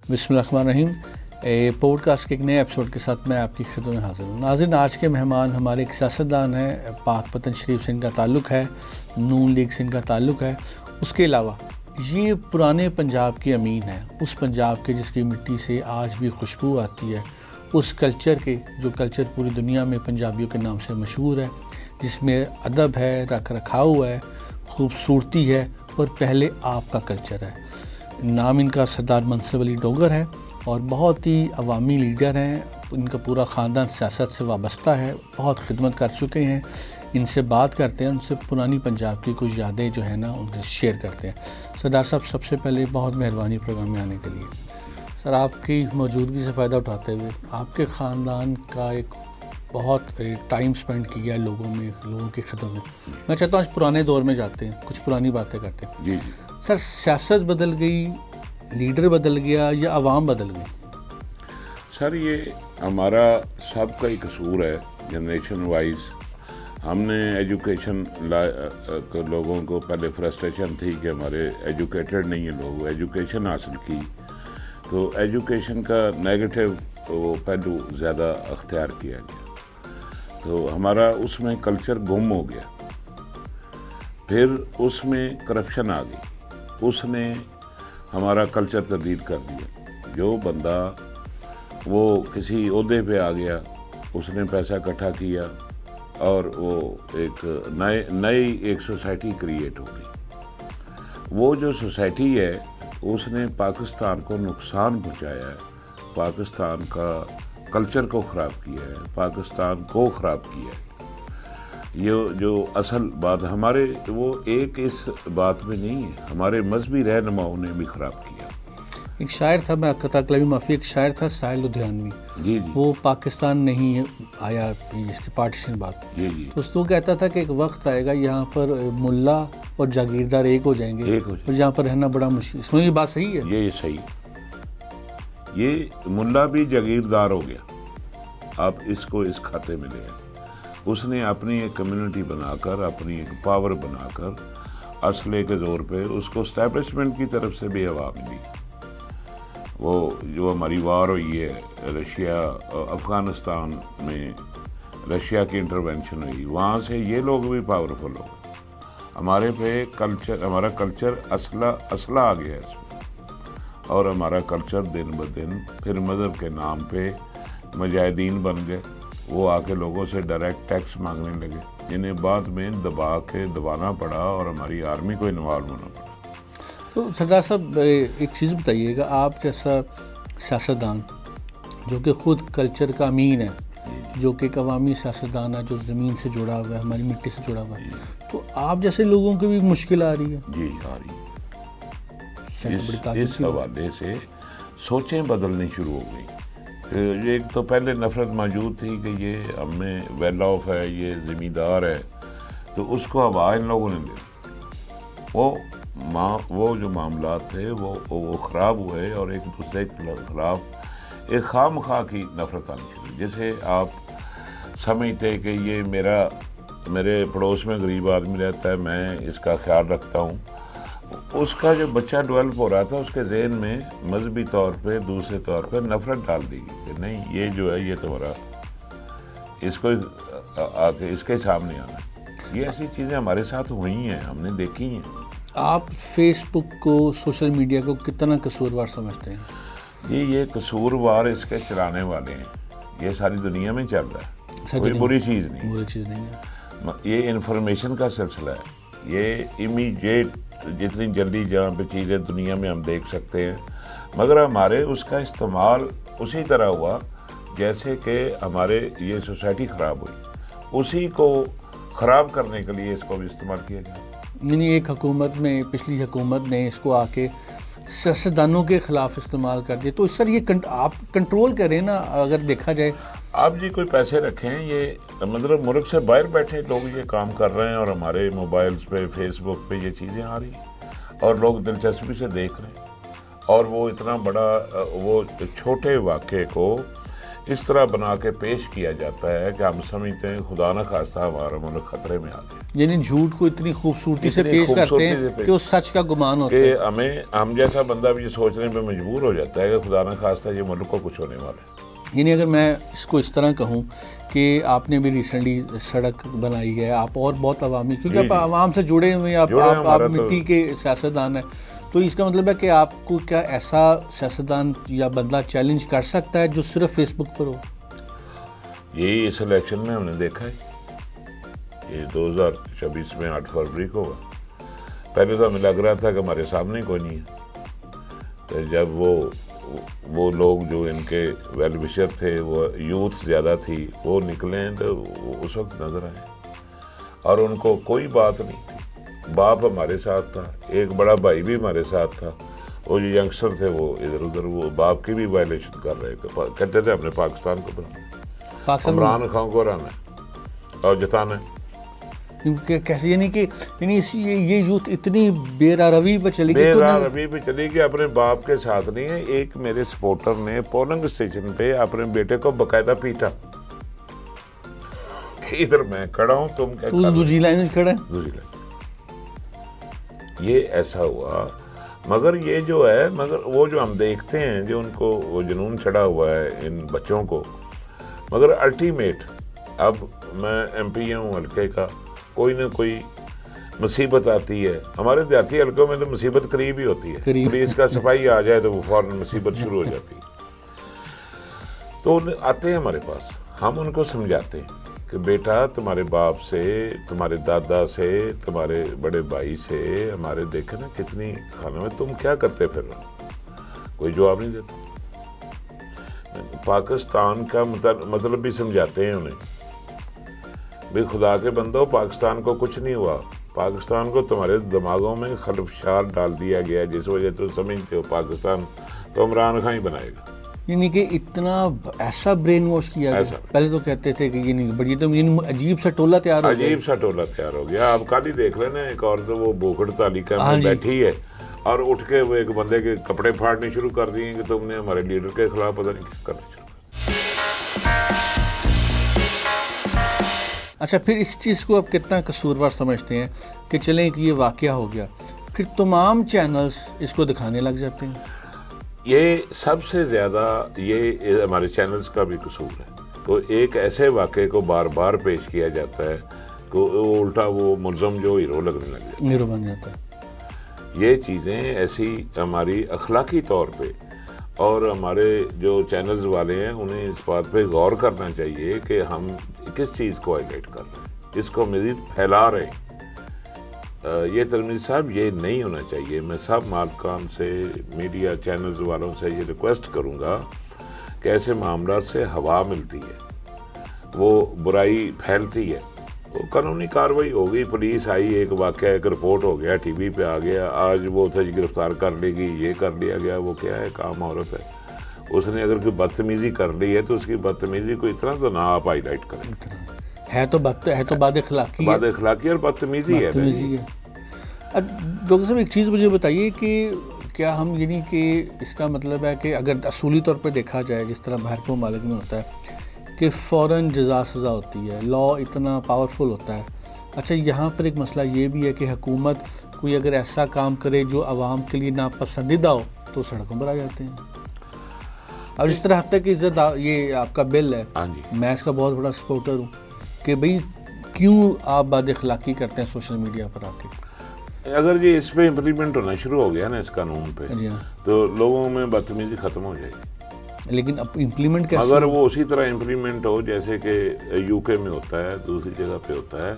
بسم اللہ الرحمن الرحیم. پوڈ کاسٹ کے ایک نئے ایپیسوڈ کے ساتھ میں آپ کی خدمت میں حاضر ہوں. ناظرین، آج کے مہمان ہمارے ایک سیاستدان ہیں. پاک پتن شریف سے ان کا تعلق ہے، نون لیگ سے ان کا تعلق ہے. اس کے علاوہ یہ پرانے پنجاب کے امین ہیں، اس پنجاب کے جس کی مٹی سے آج بھی خوشبو آتی ہے، اس کلچر کے جو کلچر پوری دنیا میں پنجابیوں کے نام سے مشہور ہے، جس میں ادب ہے، رکھ رکھاؤ ہے، خوبصورتی ہے اور پہلے آپ کا کلچر ہے. نام ان کا سردار منصب علی ڈوگر ہے اور بہت ہی عوامی لیڈر ہیں. ان کا پورا خاندان سیاست سے وابستہ ہے، بہت خدمت کر چکے ہیں. ان سے بات کرتے ہیں، ان سے پرانی پنجاب کی کچھ یادیں جو ہیں نا ان سے شیئر کرتے ہیں. سردار صاحب، سب سے پہلے بہت مہربانی پروگرام میں آنے کے لیے. سر، آپ کی موجودگی سے فائدہ اٹھاتے ہوئے آپ کے خاندان کا ایک بہت ٹائم سپینڈ کیا ہے لوگوں کی خدمت میں. میں چاہتا ہوں آج پرانے دور میں جاتے ہیں، کچھ پرانی باتیں کرتے ہیں. جی. سر، سیاست بدل گئی، لیڈر بدل گیا یا عوام بدل گئی؟ سر، یہ ہمارا سب کا ہی قصور ہے. جنریشن وائز ہم نے ایجوکیشن لوگوں کو پہلے فرسٹریشن تھی کہ ہمارے ایجوکیٹڈ نہیں ہیں لوگ، ایجوکیشن حاصل کی تو ایجوکیشن کا نیگیٹو وہ پہلو زیادہ اختیار کیا گیا، تو ہمارا اس میں کلچر گم ہو گیا. پھر اس میں کرپشن آ گئی، اس نے ہمارا کلچر تبدیل کر دیا. جو بندہ وہ کسی عہدے پہ آ گیا، اس نے پیسہ اکٹھا کیا اور وہ ایک نئی ایک سوسائٹی کریٹ ہو گئی. وہ جو سوسائٹی ہے اس نے پاکستان کو نقصان پہنچایا ہے، پاکستان کا کلچر کو خراب کیا ہے، پاکستان کو خراب کیا ہے. یہ جو اصل بات ہمارے وہ ایک اس بات میں نہیں ہے، ہمارے مذہبی رہنماؤں نے بھی خراب کیا. ایک شاعر تھا، میں قطع معافی، ایک شاعر تھا ساحل لدھیانوی. جی. وہ پاکستان نہیں آیا اس کی پارٹیشن بات. جی. تو اس کو کہتا تھا کہ ایک وقت آئے گا یہاں پر ملا اور جاگیردار ایک ہو جائیں گے اور یہاں پر رہنا بڑا مشکل. اس میں یہ بات صحیح ہے؟ یہ صحیح. یہ ملا بھی جاگیردار ہو گیا. آپ اس کو اس کھاتے میں لے آئے. اس نے اپنی ایک کمیونٹی بنا کر، اپنی ایک پاور بنا کر، اسلحے کے زور پہ اس کو اسٹیبلشمنٹ کی طرف سے بھی ہوا ملی. وہ جو ہماری وار ہوئی ہے رشیا افغانستان میں، رشیا کی انٹروینشن ہوئی، وہاں سے یہ لوگ بھی پاورفل ہو گئے. ہمارے پہ کلچر، ہمارا کلچر اسلحہ آ گیا ہے اس میں، اور ہمارا کلچر دن بدن پھر مذہب کے نام پہ مجاہدین بن گئے. وہ آ کے لوگوں سے ڈائریکٹ ٹیکس مانگنے لگے، جنہیں بعد میں دبانا پڑا اور ہماری آرمی کو انوالو ہونا پڑا. تو سردار صاحب، ایک چیز بتائیے گا، آپ جیسا سیاستدان جو کہ خود کلچر کا امین ہے، جو کہ ایک عوامی سیاستدان ہے، جو زمین سے جڑا ہوا ہے، ہماری مٹی سے جڑا ہوا ہے، تو آپ جیسے لوگوں کی بھی مشکل آ رہی ہے؟ جی، آ رہی ہے. اس حوالے سے سوچیں بدلنی شروع ہو گئی. ایک تو پہلے نفرت موجود تھی کہ یہ ہم میں ویل آف ہے، یہ زمیندار ہے، تو اس کو ہوا ان لوگوں نے دے. وہ جو معاملات تھے وہ خراب ہوئے اور ایک دوسرے کے خلاف ایک خواہ مخواہ کی نفرت آنی شروع. جیسے آپ سمجھتے کہ یہ میرے پڑوس میں غریب آدمی رہتا ہے، میں اس کا خیال رکھتا ہوں. اس کا جو بچہ ڈیولپ ہو رہا تھا اس کے ذہن میں مذہبی طور پہ، دوسرے طور پہ نفرت ڈال دی گئی کہ نہیں، یہ جو ہے یہ تمہارا، اس کو آ کے اس کے سامنے آنا. یہ ایسی چیزیں ہمارے ساتھ ہوئی ہیں، ہم نے دیکھی ہیں. آپ فیس بک کو، سوشل میڈیا کو کتنا قصوروار سمجھتے ہیں؟ جی، یہ قصوروار اس کے چلانے والے ہیں. یہ ساری دنیا میں چل رہا ہے، کوئی بری چیز نہیں ہے. یہ انفارمیشن کا سلسلہ ہے. یہ امیڈیٹ جتنی جلدی جہاں پہ چیزیں دنیا میں ہم دیکھ سکتے ہیں، مگر ہمارے اس کا استعمال اسی طرح ہوا جیسے کہ ہمارے یہ سوسائٹی خراب ہوئی، اسی کو خراب کرنے کے لیے اس کو بھی استعمال کیا گیا. یعنی ایک حکومت میں، پچھلی حکومت نے اس کو آ کے سیاستدانوں کے خلاف استعمال کر دیا. تو سر یہ آپ کنٹرول کریں نا، اگر دیکھا جائے. آپ جی کوئی پیسے رکھیں، یہ مطلب ملک سے باہر بیٹھے لوگ یہ کام کر رہے ہیں اور ہمارے موبائلز پہ، فیس بک پہ یہ چیزیں آ رہی ہیں اور لوگ دلچسپی سے دیکھ رہے ہیں. اور وہ اتنا بڑا وہ چھوٹے واقعے کو اس طرح بنا کے پیش کیا جاتا ہے کہ ہم سمجھتے ہیں خدا نہ خواستہ ہمارا ملک خطرے میں آ گیا. یعنی جھوٹ کو اتنی خوبصورتی سے پیش کرتے ہیں کہ وہ سچ کا گمان ہوتا ہے کہ ہم جیسا بندہ بھی یہ سوچنے پہ مجبور ہو جاتا ہے کہ خدا نہ خواستہ یہ ملک کو کچھ ہونے والا ہے. یعنی اگر میں اس کو اس طرح کہوں کہ آپ نے بھی ریسنٹلی سڑک بنائی ہے, آپ اور بہت عوامی, کیونکہ آپ عوام سے جڑے ہوئے ہیں, آپ مٹی کے سیاستدان ہیں, تو اس کا مطلب ہے کہ آپ کو کیا ایسا سیاستدان یا بندہ چیلنج کر سکتا ہے جو صرف فیس بک پر ہو؟ یہی اس الیکشن میں ہم نے دیکھا ہے. یہ 2026 میں 8 فروری کو ہوگا. پہلے تو ہمیں لگ رہا تھا کہ ہمارے سامنے کوئی نہیں ہے. جب وہ لوگ جو ان کے ویل وشر تھے, وہ یوتھ زیادہ تھی, وہ نکلے ہیں تو اس وقت نظر آئے اور ان کو کوئی بات نہیں تھی. باپ ہمارے ساتھ تھا, ایک بڑا بھائی بھی ہمارے ساتھ تھا. وہ جو ینگسٹر تھے وہ ادھر ادھر وہ باپ کی بھی وائلیشن کر رہے تھے, کہتے تھے اپنے پاکستان کو بنانا, عمران خان کو ہرانا ہے اور جتانا ہے. کیسے یعنی کہ یہ یوتھ اتنی بے روی پہ چلی گئی, روی پہ چلی گئی, اپنے باپ کے ساتھ نہیں ہے. ایک میرے سپورٹر نے پولنگ اسٹیشن پہ اپنے بیٹے کو باقاعدہ پیٹا کہ ادھر میں کھڑا ہوں, تم کیا دوسری لائن میں کھڑا ہے. دوسری لائن یہ ایسا ہوا. مگر یہ جو ہے, مگر وہ جو ہم دیکھتے ہیں جو ان کو وہ جنون چڑھا ہوا ہے ان بچوں کو, مگر الٹیمیٹ اب میں ایم پی ہوں حلقے کا, کوئی نہ کوئی مصیبت آتی ہے. ہمارے دیہاتی حلقوں میں تو مصیبت قریب ہی ہوتی ہے, پولیس کا صفائی آ جائے تو وہ فوراً مصیبت شروع ہو جاتی ہے. تو آتے ہیں ہمارے پاس, ہم ان کو سمجھاتے ہیں کہ بیٹا تمہارے باپ سے, تمہارے دادا سے, تمہارے بڑے بھائی سے ہمارے دیکھے نا کتنی کھانا میں, تم کیا کرتے پھر رہا. کوئی جواب نہیں دیتا. پاکستان کا مطلب بھی سمجھاتے ہیں انہیں, بھئی خدا کے بندو, پاکستان کو کچھ نہیں ہوا. پاکستان کو تمہارے دماغوں میں خلفشار ڈال دیا گیا, جس وجہ تو سمجھتے ہو پاکستان تو عمران خان ہی بنائے گا. یعنی کہ اتنا ایسا برین واش کیا گیا. پہلے تو کہتے تھے کہ یہ نہیں, بڑی تو عجیب سا ٹولہ تیار ہو گیا. عجیب سا ٹولہ تیار ہو گیا. آپ کل ہی دیکھ لینا, ایک اور تو وہ بوکھڑ تالیکہ میں بیٹھی ہے اور اٹھ کے وہ ایک بندے کے کپڑے پھاڑنے شروع کر دیے کہ تم نے ہمارے لیڈر کے خلاف پتہ نہیں کیا کرنا شروع. اچھا, پھر اس چیز کو آپ کتنا قصوروار سمجھتے ہیں کہ چلیں کہ یہ واقعہ ہو گیا, پھر تمام چینلز اس کو دکھانے لگ جاتے ہیں؟ یہ سب سے زیادہ یہ ہمارے چینلز کا بھی قصور ہے. تو ایک ایسے واقعے کو بار بار پیش کیا جاتا ہے کہ الٹا وہ ملزم جو ہیرو لگنے لگ جاتا ہے, ہیرو بن جاتا ہے. یہ چیزیں ایسی ہماری اخلاقی طور پہ, اور ہمارے جو چینلز والے ہیں انہیں اس بات پہ غور کرنا چاہیے کہ ہم کس چیز کو ہائی لائٹ کر رہے ہیں, اس کو مزید پھیلا رہے ہیں. یہ ترمیز صاحب یہ نہیں ہونا چاہیے. میں سب مالکان سے, میڈیا چینلز والوں سے یہ ریکویسٹ کروں گا کہ ایسے معاملات سے ہوا ملتی ہے, وہ برائی پھیلتی ہے. وہ قانونی کارروائی ہو گئی, پولیس آئی, ایک واقعہ ایک رپورٹ ہو گیا, ٹی وی پہ آ گیا, آج وہ تھا گرفتار کر لی گئی, یہ کر لیا گیا. وہ کیا ہے, کام عورت ہے, اس نے اگر کوئی بدتمیزی کر لی ہے تو اس کی بدتمیزی کو اتنا تو نہ آپ ہائی لائٹ کریں. ہے تو بد اخلاقی, بد اخلاقی اور بدتمیزی ہے. ڈاکٹر صاحب ایک چیز مجھے بتائیے کہ کیا ہم یعنی کہ اس کا مطلب ہے کہ اگر اصولی طور پہ دیکھا جائے جس طرح باہر کے ممالک میں ہوتا ہے کہ فوراً جزا سزا ہوتی ہے, لا اتنا پاورفل ہوتا ہے. اچھا, یہاں پر ایک مسئلہ یہ بھی ہے کہ حکومت کوئی اگر ایسا کام کرے جو عوام کے لیے ناپسندیدہ ہو تو سڑکوں پر آ جاتے ہیں. اور اس طرح حد تک کہ یہ آپ کا بل ہے, میں اس کا بہت بڑا سپورٹر ہوں کہ بھئی کیوں آپ بد اخلاقی کرتے ہیں سوشل میڈیا پر آ کے. اگر یہ اس پہ امپلیمنٹ ہونا شروع ہو گیا نا اس قانون پہ, تو لوگوں میں بدتمیزی ختم ہو جائے گی. لیکن اب امپلیمنٹ کیسے؟ اگر وہ اسی طرح امپلیمنٹ ہو جیسے کہ یو کے میں ہوتا ہے, دوسری جگہ پہ ہوتا ہے,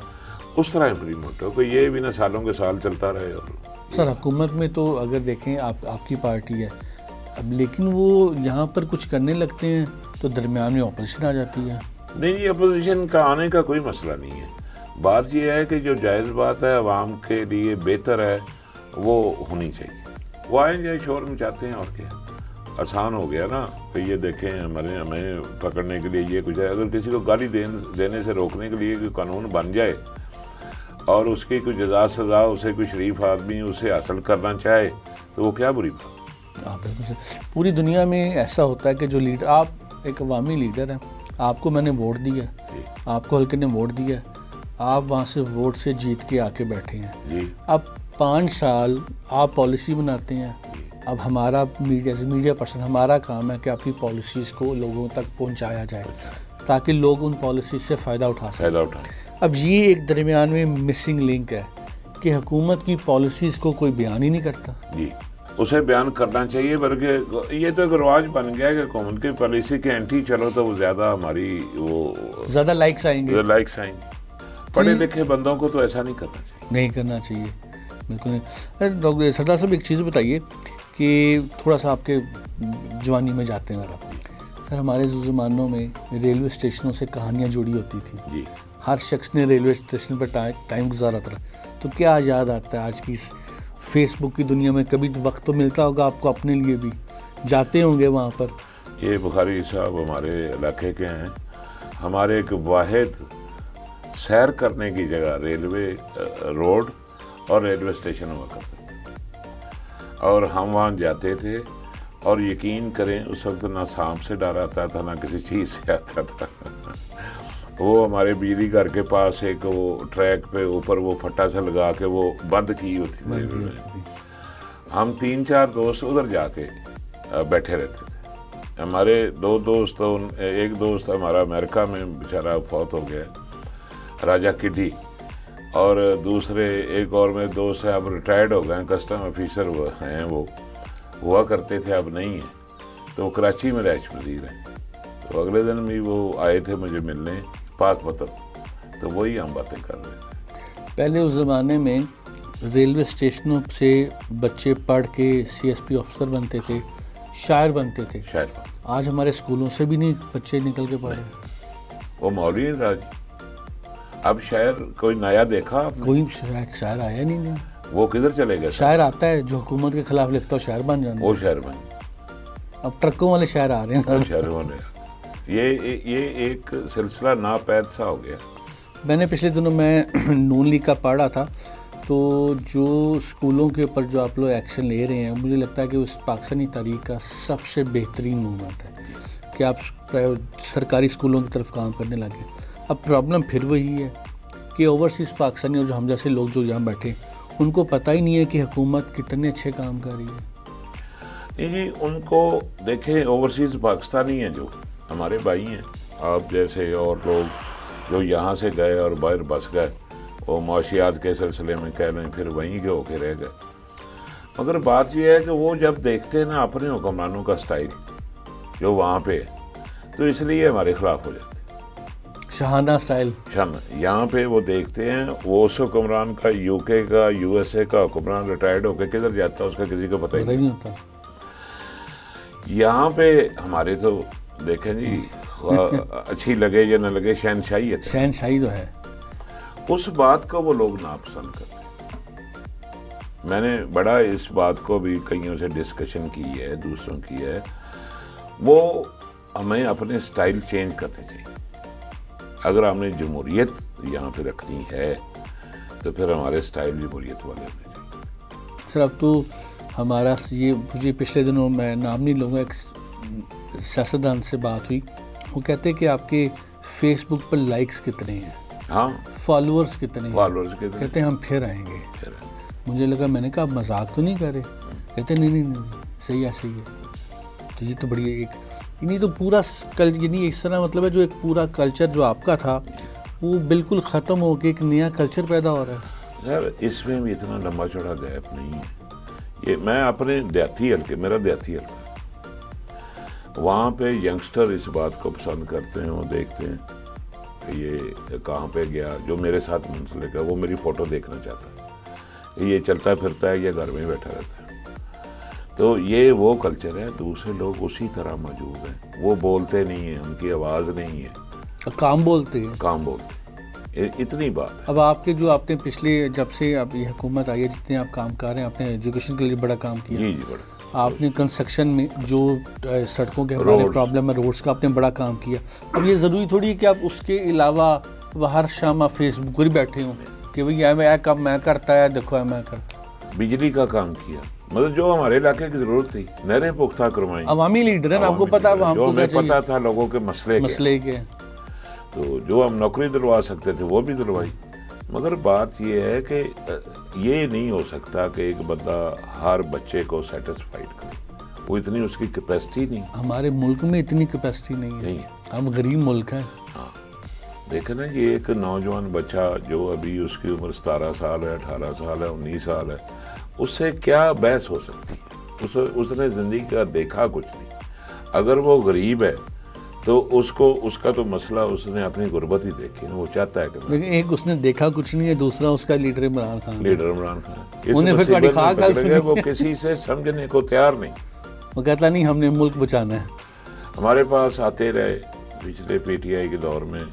اس طرح امپلیمنٹ ہو کہ یہ بھی نہ سالوں کے سال چلتا رہے. اور سر حکومت میں تو اگر دیکھیں آپ کی پارٹی ہے اب, لیکن وہ یہاں پر کچھ کرنے لگتے ہیں تو درمیان میں اپوزیشن آ جاتی ہے. نہیں, یہ اپوزیشن کا آنے کا کوئی مسئلہ نہیں ہے. بات یہ ہے کہ جو جائز بات ہے عوام کے لیے بہتر ہے وہ ہونی چاہیے. وہ آئیں جائیں شور مچاتے ہیں, اور کیا آسان ہو گیا نا. کہ یہ دیکھیں ہمیں پکڑنے کے لیے یہ کچھ ہے. اگر کسی کو گالی دینے سے روکنے کے لیے کوئی قانون بن جائے اور اس کی کوئی جزا سزا اسے کوئی شریف آدمی اسے حاصل کرنا چاہے تو وہ کیا بری بات. پوری دنیا میں ایسا ہوتا ہے کہ جو لیڈر, آپ ایک عوامی لیڈر ہیں, آپ کو میں نے ووٹ دیا, آپ کو حلقے نے ووٹ دیا, آپ وہاں سے ووٹ سے جیت کے آ کے بیٹھے ہیں. اب 5 سال آپ پالیسی بناتے ہیں. اب ہمارا میڈیا پرسن ہمارا کام ہے کہ آپ کی پالیسیز کو لوگوں تک پہنچایا جائے تاکہ لوگ ان پالیسیز سے فائدہ اٹھا سکیں. اب یہ ایک درمیان میں مسنگ لنک ہے کہ حکومت کی پالیسیز کو کوئی بیان ہی نہیں کرتا. جی, اسے بیان کرنا چاہیے, بلکہ یہ تو ایک رواج بن گیا کہ حکومت کی پالیسی کے اینٹی چلو تو وہ زیادہ ہماری وہ زیادہ لائکس آئیں گے. پڑھے لکھے بندوں کو تو ایسا نہیں کرنا چاہیے. نہیں کرنا چاہیے, بالکل نہیں. ڈاکٹر سردار صاحب ایک چیز بتائیے کہ تھوڑا سا آپ کے جوانی میں جاتے ہیں ذرا. سر ہمارے زمانوں میں ریلوے اسٹیشنوں سے کہانیاں جڑی ہوتی تھیں. جی, ہر شخص نے ریلوے اسٹیشن پر ٹائم گزارا تھا. تو کیا یاد آتا ہے آج کی اس فیس بک کی دنیا میں؟ کبھی وقت تو ملتا ہوگا آپ کو اپنے لیے بھی, جاتے ہوں گے وہاں پر. یہ بخاری صاحب ہمارے علاقے کے ہیں. ہمارے ایک واحد سیر کرنے کی جگہ ریلوے روڈ اور ریلوے اسٹیشن ہوا کرتا تھا, اور ہم وہاں جاتے تھے. اور یقین کریں اس وقت نہ سانپ سے ڈر آتا تھا نہ کسی چیز سے آتا تھا. وہ ہمارے بجلی گھر کے پاس ایک وہ ٹریک پہ اوپر وہ پھٹا سا لگا کے وہ بند کی ہوتی تھی. ہم 3-4 دوست ادھر جا کے بیٹھے رہتے تھے. ہمارے 2 دوست, ایک دوست ہمارا امریکہ میں بیچارہ فوت ہو گیا, راجہ کڈی, اور دوسرے ایک اور میرے دوست ہیں, اب ریٹائرڈ ہو گئے, کسٹم آفیسر ہیں, وہ ہوا کرتے تھے, اب نہیں ہیں. تو وہ کراچی میں رہائش پذیر ہیں. تو اگلے دن بھی وہ آئے تھے مجھے ملنے, پاک وطن, تو وہی ہم باتیں کر رہے تھے. پہلے اس زمانے میں ریلوے اسٹیشنوں سے بچے پڑھ کے سی ایس پی آفیسر بنتے تھے, شاعر بنتے تھے. آج ہمارے اسکولوں سے بھی نہیں بچے نکل کے پڑھ رہے. وہ مولوی راج, اب شاعر کوئی نیا دیکھا آپ نے؟ کوئی شاعر آیا نہیں. وہ کدھر چلے گئے؟ شاعر آتا ہے جو حکومت کے خلاف لکھتا ہو, شاعر بن جاتا ہے. وہ شاعر بن, اب ٹرکوں والے شاعر آ رہے ہیں. شاعر ہونے یہ ایک سلسلہ ناپید سا ہو گیا. میں نے پچھلے دنوں میں نون لیگ کا پڑھا تھا, تو جو اسکولوں کے اوپر جو آپ لوگ ایکشن لے رہے ہیں, مجھے لگتا ہے کہ اس پاکستانی تاریخ کا سب سے بہترین موومنٹ ہے کہ آپ سرکاری اسکولوں کی طرف کام کرنے لگے. اب پرابلم پھر وہی ہے کہ اوورسیز پاکستانی اور جو ہم جیسے لوگ جو یہاں بیٹھے ان کو پتہ ہی نہیں ہے کہ حکومت کتنے اچھے کام کر رہی ہے. نہیں, ان کو دیکھیں, اوورسیز پاکستانی ہیں جو ہمارے بھائی ہیں, آپ جیسے اور لوگ جو یہاں سے گئے اور باہر بس گئے, وہ معاشیات کے سلسلے میں کہہ لیں, پھر وہیں کے ہو کے رہ گئے. مگر بات یہ ہے کہ وہ جب دیکھتے ہیں نا اپنے حکمرانوں کا سٹائل جو وہاں پہ ہے, تو اس لیے ہمارے خلاف ہو جاتے ہیں. شاہانہ سٹائل یہاں پہ وہ دیکھتے ہیں, وہ اس حکمران کا, یو کے کا, یو ایس اے کا حکمران ریٹائرڈ ہو کے کدھر جاتا ہے اس کا کسی کو پتہ ہی نہیں ہوتا. یہاں پہ ہمارے تو دیکھیں جی, اچھی لگے یا نہ لگے, شہنشاہی ہے. شہنشاہی تو ہے. اس بات کو وہ لوگ ناپسند کرتے ہیں. میں نے بڑا اس بات کو بھی کئیوں سے ڈسکشن کی ہے, دوسروں کی ہے. وہ ہمیں اپنے سٹائل چینج کرنے چاہیے. اگر ہم نے جمہوریت یہاں پہ رکھنی ہے تو پھر ہمارے سٹائل جمہوریت والے ہونے چاہیے. سر اب تو ہمارا یہ مجھے پچھلے دنوں میں نام نہیں لوں گا, ایک سیاستدان سے بات ہوئی, وہ کہتے ہیں کہ آپ کے فیس بک پر لائکس کتنے ہیں, ہاں, فالوورز کتنے ہیں, کہتے ہیں ہم پھر آئیں گے. مجھے لگا, میں نے کہا آپ مذاق تو نہیں کر رہے؟ کہتے ہیں نہیں, صحیح ہے. تو یہ تو بڑی ایک یعنی تو پورا یعنی اس طرح مطلب ہے جو ایک پورا کلچر جو آپ کا تھا وہ بالکل ختم ہو کے ایک نیا کلچر پیدا ہو رہا ہے. سر اس میں بھی اتنا لمبا چوڑا گیپ نہیں ہے. یہ میں اپنے دیہاتی حلقے, میرا دیہاتی حلقہ, وہاں پہ ینگسٹر اس بات کو پسند کرتے ہیں. وہ دیکھتے ہیں کہ یہ کہاں پہ گیا, جو میرے ساتھ منسلک ہے وہ میری فوٹو دیکھنا چاہتا ہے. یہ چلتا پھرتا ہے, یہ گھر میں بیٹھا رہتا ہے. تو یہ وہ کلچر ہے. دوسرے لوگ اسی طرح موجود ہیں, وہ بولتے نہیں ہیں, ان کی آواز نہیں ہے, کام بولتے ہیں, اتنی بات. اب آپ کے جو آپ نے پچھلے جب سے اب یہ حکومت آئی ہے جتنے آپ کام کر رہے ہیں, آپ نے ایجوکیشن کے لیے بڑا کام کیا. جی بڑا. آپ نے کنسٹرکشن میں جو سڑکوں کے حوالے پرابلم ہے, روڈس کا آپ نے بڑا کام کیا. اب یہ ضروری تھوڑی ہے کہ آپ اس کے علاوہ ہر شام آپ فیس بک پر ہی بیٹھے ہوں کہ بھائی یہ کام میں کرتا ہے, دیکھو میں کرتا. بجلی کا کام کیا, مطلب جو ہمارے علاقے کی ضرورت تھی، نہریں پختہ کروائیں، عوامی لیڈر ہیں، آپ کو پتا ہے جو ہمیں پتا تھا لوگوں کے مسئلے کے، تو جو ہم نوکری دلوا سکتے تھے وہ بھی دلوائی. مگر بات یہ ہے کہ یہ نہیں ہو سکتا کہ ایک بندہ ہر بچے کو سیٹسفائیڈ کرے، وہ اتنی اس کی کیپیسٹی نہیں. ہمارے ملک میں اتنی کیپیسٹی نہیں ہے، ہم غریب ملک ہیں. ہاں دیکھیں نا، یہ ایک نوجوان بچہ جو ابھی اس کی عمر 17 سال ہے، 18 سال ہے، 19 سال ہے، اس سے کیا بحث ہو سکتی ہے؟ اس نے زندگی کا دیکھا کچھ نہیں. اگر وہ غریب ہے تو اس کا تو مسئلہ اس نے اپنی غربت ہی دیکھی نا. وہ چاہتا ہے کہ لیکن ایک اس نے دیکھا کچھ نہیں ہے، دوسرا اس کا لیڈر عمران خان. اس مصیبت میں پکڑ گئے، وہ کسی سے سمجھنے کو تیار نہیں. وہ کہتا نہیں ہم نے ملک بچانا ہے. ہمارے پاس آتے رہے پچھلے پی ٹی آئی کے دور میں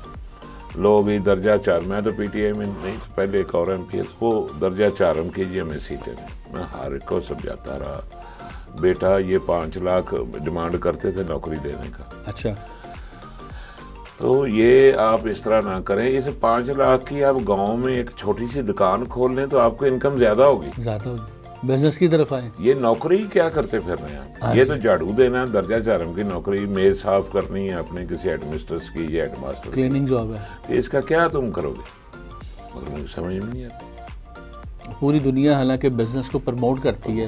لوگ ہی درجہ 4، میں تو پی ٹی آئی میں نہیں تو پہلے ایک اور ایم پی ہے، وہ درجہ 4 کیجیے ہمیں سیٹیں. میں ہر ایک کو سمجھاتا رہا، بیٹا یہ 5 لاکھ ڈیمانڈ کرتے تھے نوکری دینے کا. اچھا، تو یہ آپ اس طرح نہ کریں. اس 5 لاکھ کی آپ گاؤں میں ایک چھوٹی سی دکان کھول لیں تو آپ کو انکم زیادہ ہوگی. بزنس کی طرف آئیں. یہ نوکری کیا کرتے پھر رہے ہیں؟ یہ تو جھاڑو دینا ہے، درجہ 4 کی نوکری، میز صاف کرنی ہے اپنے کسی ہیڈ مسٹرس کی یا ہیڈ ماسٹر کلیننگ جاب ہے. اس کا کیا تم کرو گے؟ مگر مجھے سمجھ میں نہیں آتا. پوری دنیا حالانکہ بزنس کو پروموٹ کرتی ہے،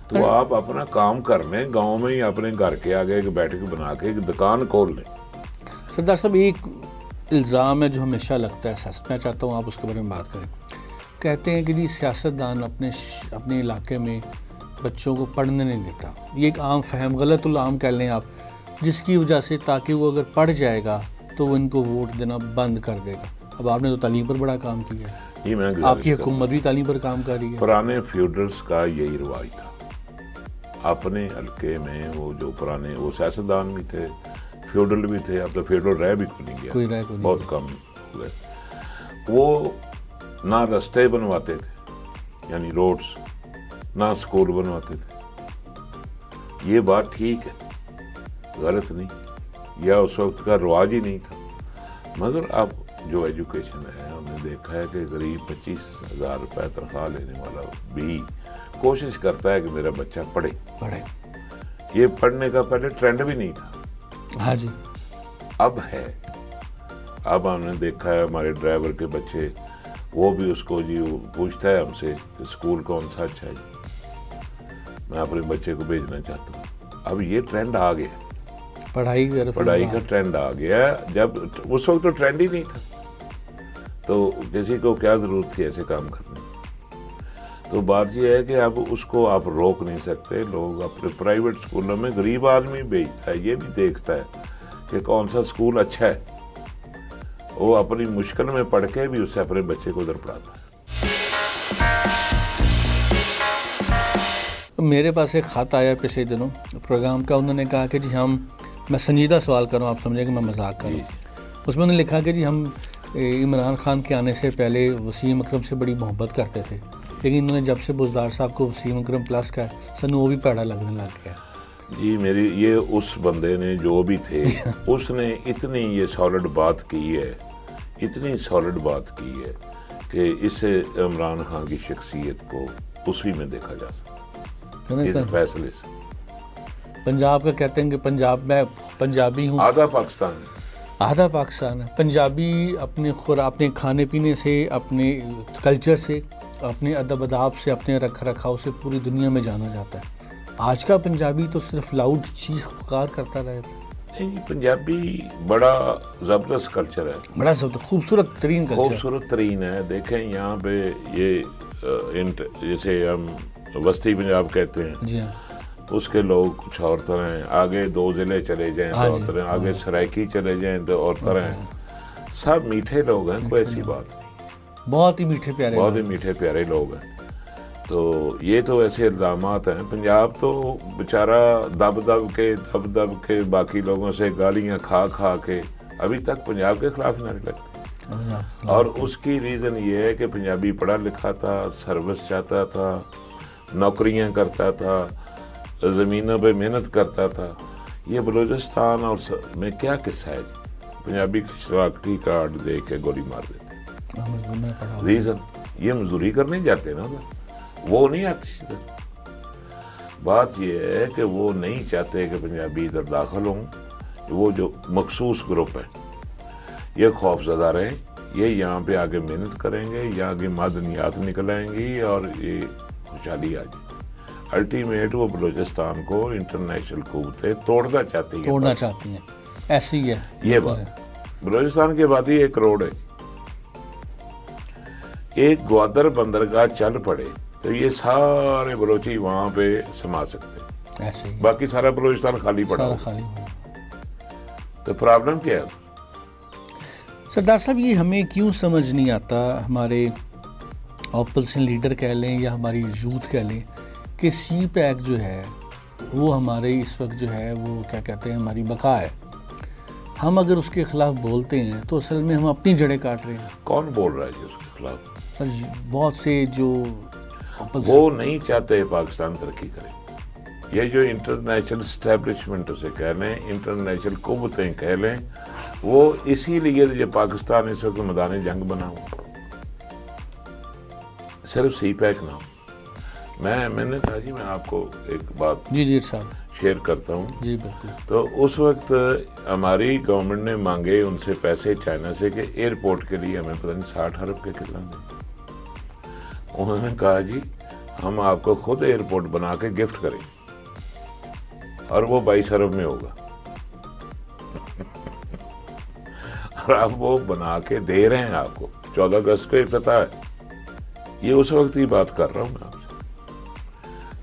تو آپ اپنا کام کر لیں، گاؤں میں ہی اپنے گھر کے آگے ایک بیٹھک بنا کے ایک دکان کھول لیں. سردار صاحب ایک الزام ہے جو ہمیشہ لگتا ہے، میں چاہتا ہوں آپ اس کے بارے میں بات کریں. کہتے ہیں کہ جی سیاستدان اپنے علاقے میں بچوں کو پڑھنے نہیں دیتا. یہ ایک عام فہم، غلط العام کہہ لیں آپ، جس کی وجہ سے تاکہ وہ اگر پڑھ جائے گا تو وہ ان کو ووٹ دینا بند کر دے گا. اب آپ نے تو تعلیم پر بڑا کام کیا ہے، آپ کی حکومت بھی تعلیم پر کام کر رہی ہے. پرانے فیوڈلز کا یہی رواج تھا. اپنے حلقے میں وہ جو پرانے وہ سیاستدان بھی تھے، فیوڈل بھی تھے. اب تو فیوڈل رہ بھی کوئی نہیں گیا، بہت کم ہوئے. وہ نہ راستے بنواتے تھے، یعنی روڈز، نہ اسکول بنواتے تھے. یہ بات ٹھیک ہے، غلط نہیں، یا اس وقت کا رواج ہی نہیں تھا. مگر اب جو ایجوکیشن ہے، ہم نے دیکھا ہے کہ غریب 25,000 روپے تنخواہ لینے والا بھی کوشش کرتا ہے کہ میرا بچہ پڑھے. یہ پڑھنے کا پہلے ٹرینڈ بھی نہیں تھا. ہاں جی، اب ہے. اب ہم نے دیکھا ہے ہمارے ڈرائیور کے بچے، وہ بھی اس کو جی وہ پوچھتا ہے ہم سے کہ اسکول کون سا اچھا ہے جی، میں اپنے بچے کو بھیجنا چاہتا ہوں. اب یہ ٹرینڈ آ گیا، پڑھائی کا ٹرینڈ آ گیا. جب اس وقت تو ٹرینڈ ہی نہیں تھا، تو کسی کو کیا ضرورت تھی ایسے کام کرنے. تو بات یہ ہے کہ اب اس کو آپ روک نہیں سکتے. لوگ اپنے پرائیویٹ اسکولوں میں غریب آدمی بھیجتا ہے، یہ بھی دیکھتا ہے کہ کون سا اسکول اچھا ہے، وہ اپنی مشکل میں پڑھ کے بھی اس سے اپنے بچے کو ادھر پڑھاتا ہے. میرے پاس ایک خط آیا پچھلے دنوں پروگرام کا. انہوں نے کہا کہ جی میں سنجیدہ سوال کروں، آپ سمجھیں کہ میں مذاق کروں. اس میں انہوں نے لکھا کہ جی ہم عمران خان کے آنے سے پہلے وسیم اکرم سے بڑی محبت کرتے تھے، لیکن انہوں نے جب سے بزدار صاحب کو وسیم اکرم پلس کا سن وہ بھی پیڑا لگنے لگ گیا. جی یہ اس بندے نے جو بھی تھے اس نے اتنی یہ سالڈ بات کی ہے، اتنی سالڈ بات کی ہے کہ اس سے عمران خان کی شخصیت کو اسی میں دیکھا جا سکتا ہے، اس فیصلے سے. پنجاب کا کہتے ہیں کہ پنجاب میں پنجابی ہوں، آدھا پاکستان ہے. پنجابی اپنے کھانے پینے سے، اپنے کلچر سے، اپنے ادب اداب سے، اپنے رکھ رکھاؤ سے پوری دنیا میں جانا جاتا ہے. آج کا پنجابی تو صرف لاؤڈ چیخ پکار کرتا رہے. نہیں، پنجابی بڑا زبردست کلچر ہے، بڑا خوبصورت ترین ہے. دیکھیں یہاں پہ یہ جیسے ہم وسطی پنجاب کہتے ہیں، جی ہاں، اس کے لوگ کچھ اور طرح ہیں. آگے 2 ضلع چلے جائیں تو اور طرح، آگے سرائکی چلے جائیں تو اور طرح ہیں. سب میٹھے لوگ ہیں، کوئی ایسی بات نہیں، بہت ہی میٹھے پیارے لوگ ہیں. تو یہ تو ایسے الزامات ہیں. پنجاب تو بیچارہ دب دب کے باقی لوگوں سے گالیاں کھا کے ابھی تک پنجاب کے خلاف نعرے لگتے. اور اس کی ریزن یہ ہے کہ پنجابی پڑھا لکھا تھا، سروس چاہتا تھا، نوکریاں کرتا تھا، زمینوں پہ محنت کرتا تھا. یہ بلوچستان اور میں کیا قصہ ہے جی، پنجابی کا شناختی کارڈ دے کے گولی مار دیتے. ریزن یہ مزدوری کرنے جاتے نا، وہ نہیں آتے ادھر. بات یہ ہے کہ وہ نہیں چاہتے کہ پنجابی ادھر داخل ہوں. وہ جو مخصوص گروپ ہے یہ خوف زدہ رہیں, یہ یہاں پہ آگے محنت کریں گے, یہاں کی معدنیات نکل آئیں گی اور یہ خوشحالی آ جائے. الٹیمیٹ وہ بلوچستان کو انٹرنیشنل قوتیں توڑنا چاہتی ہیں. ایسی ہے یہ بات. بلوچستان کی آبادی 1 کروڑ ہے. ایک گوادر بندرگاہ چل پڑے تو یہ سارے بلوچی وہاں پہ سما سکتے ہیں. باقی سارا بلوچستان خالی پڑا. تو پرابلم کیا ہے سردار صاحب؟ یہ ہمیں کیوں سمجھ نہیں آتا, ہمارے اپوزیشن لیڈر کہہ لیں یا ہماری یوتھ کہہ لیں, کہ سی پیک جو ہے وہ ہمارے اس وقت جو ہے وہ کیا کہتے ہیں ہماری بقا ہے. ہم اگر اس کے خلاف بولتے ہیں تو اصل میں ہم اپنی جڑیں کاٹ رہے ہیں. کون بول رہا ہے جی اس کے خلاف؟ سر بہت سے جو وہ نہیں چاہتے پاکستان ترقی کرے. یہ جو انٹرنیشنل اسٹیبلشمنٹ اسے کہہ لیں, انٹرنیشنل قوتیں کہہ لیں, وہ اسی لیے جو پاکستان اس وقت میدان جنگ بنا ہوا. صرف سی پیک نہ ہو. میں نے کہا جی میں آپ کو ایک بات جی صاحب شیئر کرتا ہوں. جی بالکل. تو اس وقت ہماری گورنمنٹ نے مانگے ان سے پیسے چائنا سے کہ ایئرپورٹ کے لیے ہمیں پتہ نہیں 60 ارب کے کتنا دیں. انہوں نے کہا جی ہم آپ کو خود ایئرپورٹ بنا کے گفٹ کریں اور وہ 22 ارب میں ہوگا. اور آپ وہ بنا کے دے رہے ہیں آپ کو. 14 اگست کو افتتاح ہے. یہ اس وقت کی بات کر رہا ہوں میں آپ سے.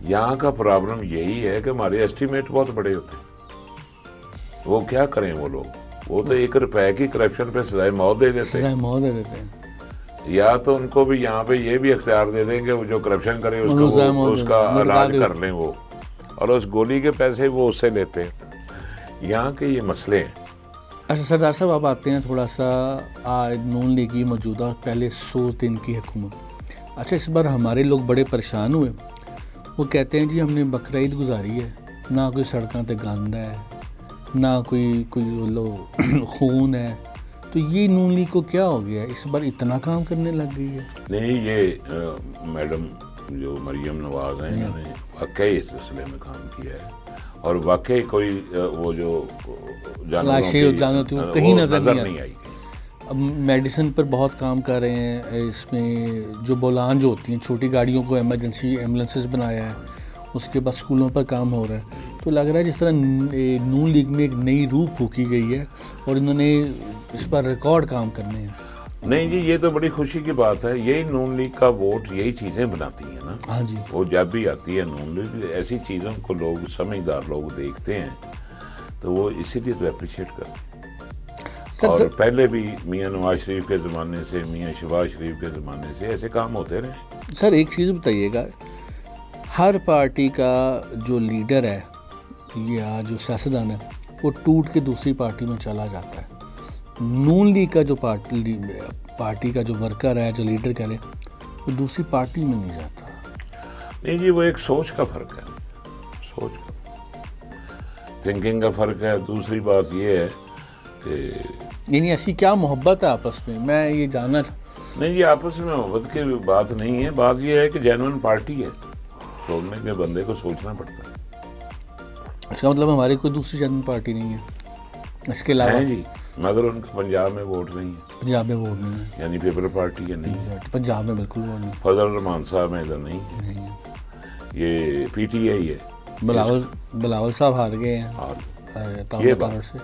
یہاں کا پرابلم یہی ہے کہ ہمارے ایسٹیمیٹ بہت بڑے ہوتے ہیں. وہ کیا کریں وہ لوگ؟ وہ تو 1 روپے کی کرپشن پہ سزائے موت دے دیتے ہیں. یا تو ان کو بھی یہاں پہ یہ بھی اختیار دے دیں کہ وہ جو کرپشن کرے اس کا علاج کر لیں وہ, اور اس گولی کے پیسے وہ اس سے لیتے ہیں. یہاں کے یہ مسئلے ہیں. اچھا سردار صاحب آپ آتے ہیں تھوڑا سا نون لیگ کی موجودہ پہلے 100 دن کی حکومت. اچھا اس بار ہمارے لوگ بڑے پریشان ہوئے. وہ کہتے ہیں جی ہم نے بقرعید گزاری ہے, نہ کوئی سڑکوں تے گند ہے, نہ کوئی خون ہے. تو یہ نون لیگ کو کیا ہو گیا, اس بار اتنا کام کرنے لگ گئی ہے؟ نہیں, یہ میڈم جو مریم نواز ہیں انہوں نے واقعی اس سلسلے میں کام کیا ہے, اور واقعی کوئی وہ جو جانوروں کی کہیں نظر نہیں آئی. اب میڈیسن پر بہت کام کر رہے ہیں. اس میں جو بولان جو ہوتی ہیں چھوٹی گاڑیوں کو ایمرجنسی ایمبولینسز بنایا ہے. اس کے بعد اسکولوں پر کام ہو رہا ہے. تو لگ رہا ہے جس طرح نون لیگ میں ایک نئی روح پھونکی گئی ہے اور انہوں نے اس پر ریکارڈ کام کرنے ہیں. نہیں جی, یہ تو بڑی خوشی کی بات ہے. یہی نون لیگ کا ووٹ یہی چیزیں بناتی ہیں نا. ہاں جی, وہ جب بھی آتی ہے نون لیگ, ایسی چیزوں کو لوگ سمجھدار لوگ دیکھتے ہیں تو وہ اسی لیے تو اپریشیٹ کرتے ہیں. اور پہلے بھی میاں نواز شریف کے زمانے سے, میاں شہباز شریف کے زمانے سے ایسے کام ہوتے رہے. سر ایک چیز بتائیے گا, ہر پارٹی کا جو لیڈر ہے یا جو سیاستدان ہے وہ ٹوٹ کے دوسری پارٹی میں چلا جاتا ہے. نون لیگ کا جو پارٹی کا جو ورکر ہے, جو لیڈر کہہ رہے, وہ دوسری پارٹی میں نہیں جاتا. نہیں جی, وہ ایک سوچ کا فرق ہے, سوچ کا تھنکنگ کا فرق ہے. دوسری بات یہ ہے کہ یعنی ایسی کیا محبت ہے آپس میں یہ جاننا. نہیں جی, آپس میں محبت کی بات نہیں ہے. بات یہ ہے کہ جینوئن پارٹی ہے, چھوڑنے کے بندے کو سوچنا پڑتا ہے. اس کا مطلب ہماری کوئی دوسری جینوئن پارٹی نہیں ہے اس کے علاوہ؟ جی, مگر ان کا پنجاب میں ووٹ نہیں ہے. پنجاب میں ووٹ نہیں ہے, یعنی پیپل پارٹی ہے نہیں ہے پنجاب میں, بالکل ووٹ نہیں. فضل الرحمان صاحب میں ادھر نہیں ہے. یہ پی ٹی آئی ہے. بلاول صاحب ہار گئے ہیں یہ بات سے.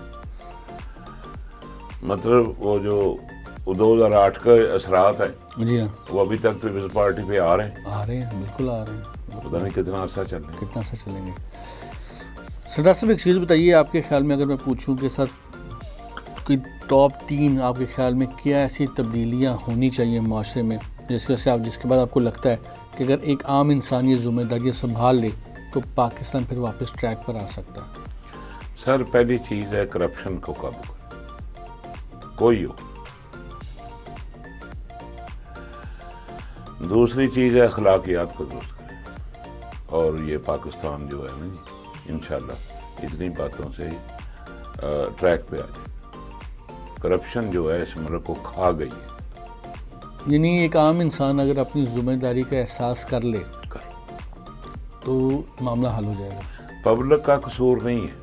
مطلب وہ جو 2008 کے اثرات ہیں جی ہاں, وہ ابھی تک پیپلز پارٹی پہ آ رہے ہیں. بالکل آ رہے ہیں. پتہ نہیں کتنا عرصہ چلیں گے. سردار صاحب ایک چیز بتائیے, آپ کے خیال میں اگر میں پوچھوں کہ سر کوئی ٹاپ 3 آپ کے خیال میں کیا ایسی تبدیلیاں ہونی چاہیے معاشرے میں جس کے بعد آپ کو لگتا ہے کہ اگر ایک عام انسان یہ ذمہ داری سنبھال لے تو پاکستان پھر واپس ٹریک پر آ سکتا ہے؟ سر پہلی چیز ہے کرپشن کو قابو کریں, کوئی ہو. دوسری چیز ہے اخلاقیات کو درست کریں, اور یہ پاکستان جو ہے نا جی انشاءاللہ اتنی باتوں سے ٹریک پہ آ جائے. کرپشن جو ہے اس ملک کو کھا گئی ہے. یعنی ایک عام انسان اگر اپنی ذمہ داری کا احساس کر لے تو معاملہ حل ہو جائے گا. پبلک کا قصور نہیں ہے,